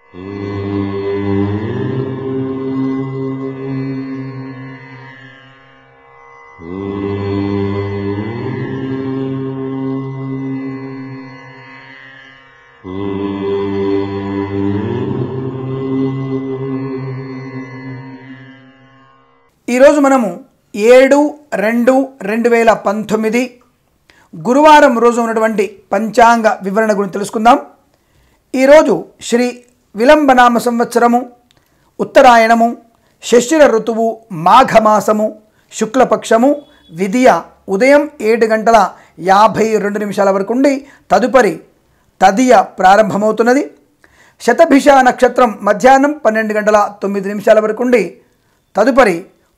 ఈరోజు మనము 7/2/2019 గురువారం రోజు ఉన్నటువంటి పంచాంగ వివరణ గురించి తెలుసుకుందాం. ఈరోజు శ్రీ విలంబనామ సంవత్సరము, ఉత్తరాయణము, శశిర ఋతువు, మాఘమాసము, శుక్లపక్షము, విధియ ఉదయం 7:52 వరకు ఉండి తదుపరి తదియ ప్రారంభమవుతున్నది. శతభిష నక్షత్రం మధ్యాహ్నం 12:09 వరకు ఉండి తదుపరి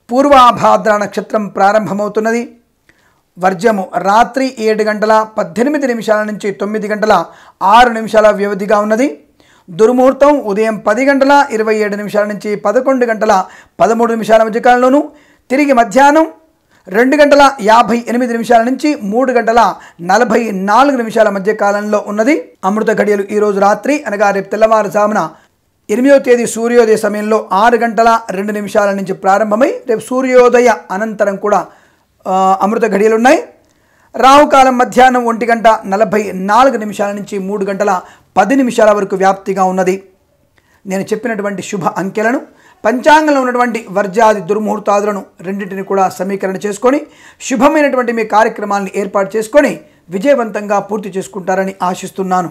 పూర్వాభాద్ర నక్షత్రం ప్రారంభమవుతున్నది. వర్జము రాత్రి 7:18 నుంచి 9:06 వ్యవధిగా ఉన్నది. దుర్ముహూర్తం ఉదయం 10:27 నుంచి 11:13 మధ్యకాలంలోను, తిరిగి మధ్యాహ్నం 2:58 నుంచి 3:44 మధ్యకాలంలో ఉన్నది. అమృత ఘడియలు ఈరోజు రాత్రి అనగా రేపు తెల్లవారుజామున 8వ తేదీ సూర్యోదయ సమయంలో 6:02 నుంచి ప్రారంభమై రేపు సూర్యోదయ అనంతరం కూడా అమృత ఘడియలు ఉన్నాయి. రాహుకాలం మధ్యాహ్నం 1:44 నుంచి 3:10 వరకు వ్యాప్తిగా ఉన్నది. నేను చెప్పినటువంటి శుభ అంకెలను, పంచాంగంలో ఉన్నటువంటి వర్జాది దుర్ముహూర్తాదులను రెండింటిని కూడా సమీకరణ చేసుకొని శుభమైనటువంటి మీ కార్యక్రమాలను ఏర్పాటు చేసుకొని విజయవంతంగా పూర్తి చేసుకుంటారని ఆశిస్తున్నాను.